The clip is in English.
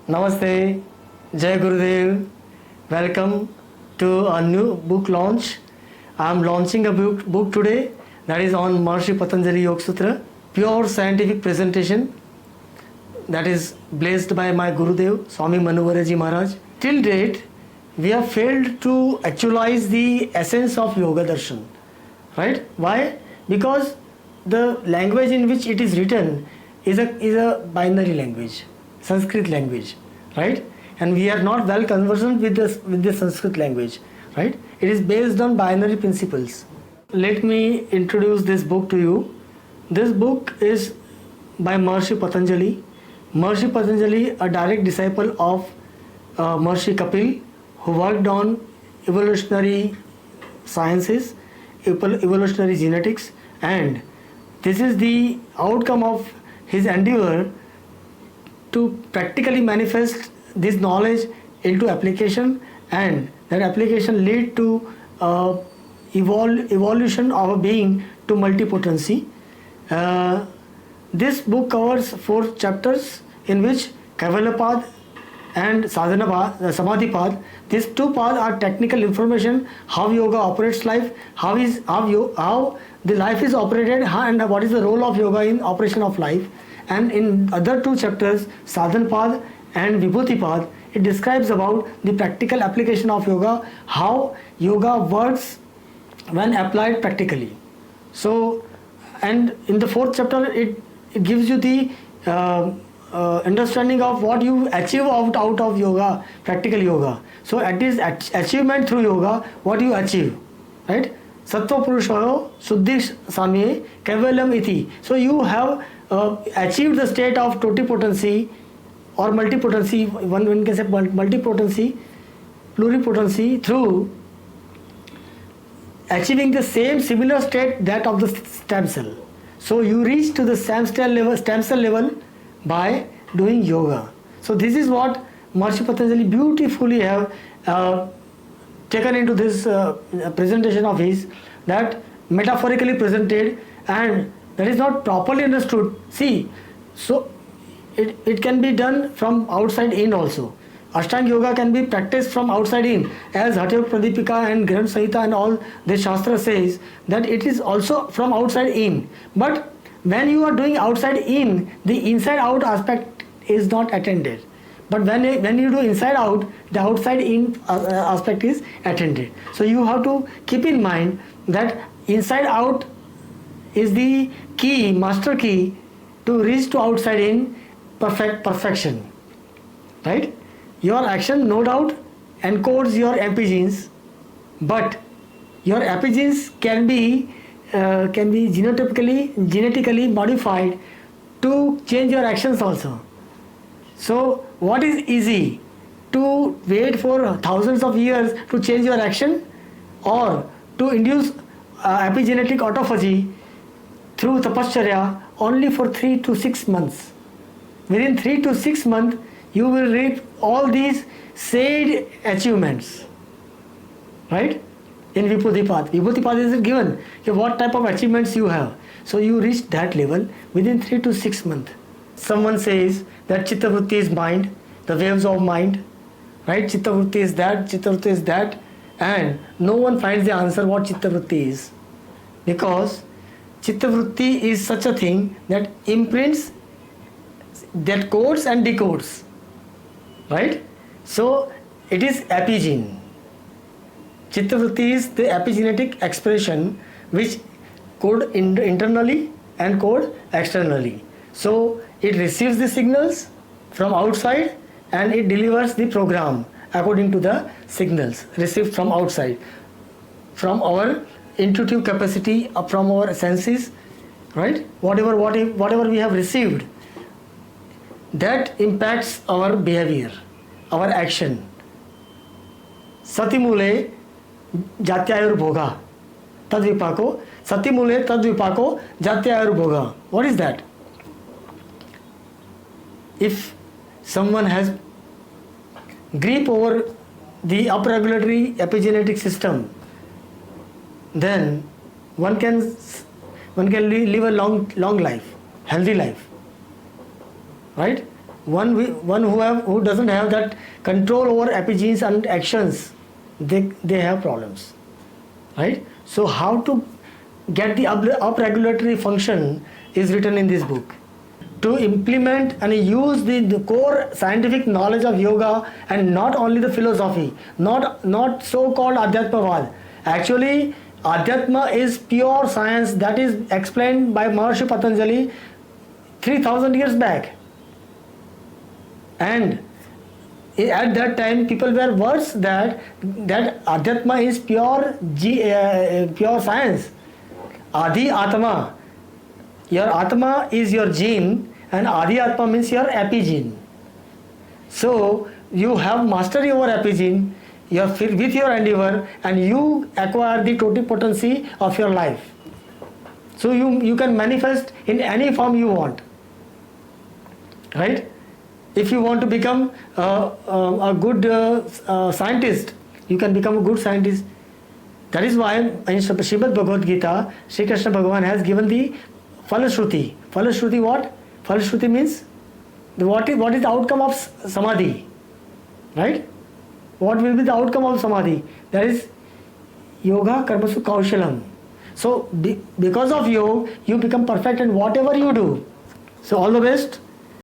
Namaste, Jai Gurudev. Welcome to a new book launch. I am launching a book today that is on Maharishi Patanjali Yoga Sutra, pure scientific presentation that is blessed by my Gurudev, Swami Manuvaraji Maharaj. Till date, we have failed to actualize the essence of Yoga Darshan. Right? Why? Because the language in which it is written is a binary language, Sanskrit language, right? And we are not well conversant with the Sanskrit language, right? It is based on binary principles. Let me introduce this book to you. This book is by Maharishi Patanjali. Maharishi Patanjali, a direct disciple of Maharishi Kapil, who worked on evolutionary sciences, evolutionary genetics, and this is the outcome of his endeavor to practically manifest this knowledge into application, and that application lead to evolution of a being to multipotency. This book covers 4 chapters in which Kaivalya and Sadhana Samadhi path. These 2 paths are technical information, how yoga operates life, how the life is operated, and what is the role of yoga in operation of life. And in other 2 chapters, Sadhan path and Vibhuti path, it describes about the practical application of yoga, how yoga works when applied practically. So, and in the 4th chapter, it gives you the understanding of what you achieve out of yoga, practical yoga. So it is achievement through yoga, what you achieve, right? Sattva Purushayo Suddhi Samye Kaivalyam Iti. So you have achieved the state of totipotency or multipotency, one can say multipotency, pluripotency, through achieving the similar state that of the stem cell. So you reach to the stem cell level by doing yoga. So this is what Maharishi Patanjali beautifully have taken into this presentation of his, that metaphorically presented, and that is not properly understood. See, so it can be done from outside in also. Ashtanga yoga can be practiced from outside in, as Hatha Pradipika and Granth Samhita and all the Shastra says that it is also from outside in. But when you are doing outside in, the inside out aspect is not attended. But when you do inside out, the outside in aspect is attended. So you have to keep in mind that inside out is the key, master key to reach to outside in perfection. Right? Your action no doubt encodes your epigenes, but your epigenes can be genetically modified to change your actions also. So what is easy? To wait for thousands of years to change your action, or to induce epigenetic autophagy through tapasya only for 3 to 6 months. Within 3 to 6 months, you will reap all these said achievements. Right? In Vibhuti path. Vibhuti path is given what type of achievements you have. So you reach that level within 3 to 6 months. Someone says that Chitta Vritti is mind, the waves of mind. Right? Chitta Vritti is that, Chitta Vritti is that. And no one finds the answer what Chitta Vritti is. Because Chitta Vritti is such a thing that imprints, that codes and decodes. Right? So it is epigene. Chitta Vritti is the epigenetic expression which code internally and code externally. So it receives the signals from outside and it delivers the program according to the signals received from outside, from our intuitive capacity, from our senses, right? Whatever we have received, that impacts our behavior, our action. Satimule Jatyayurboga Tadvipako. Satimule Tadvipako Jatyayurboga. What is that? If someone has grip over the upregulatory epigenetic system, then one can live a long life, healthy life, right? who doesn't have that control over epigenes and actions, they have problems, right? So how to get the upregulatory function is written in this book. To implement and use the core scientific knowledge of yoga, and not only the philosophy, not so-called Adhyatmavad. Actually, Adhyatma is pure science that is explained by Maharshi Patanjali 3000 years back. And at that time people were worse that Adhyatma is pure science. Adi Atma, your Atma is your gene, and Adi Atma means your epigene. So you have mastery over epigene with your endeavor, and you acquire the totipotency of your life. So you can manifest in any form you want, right? If you want to become a good scientist, you can become a good scientist. That is why in Srimad Bhagavad Gita, Sri Krishna Bhagavan has given the Falashruti. Falashruti what? Falashruti means what is the outcome of samadhi, right? What will be the outcome of samadhi? That is yoga karmasu kaushalam. So because of yoga, you become perfect in whatever you do. So all the best.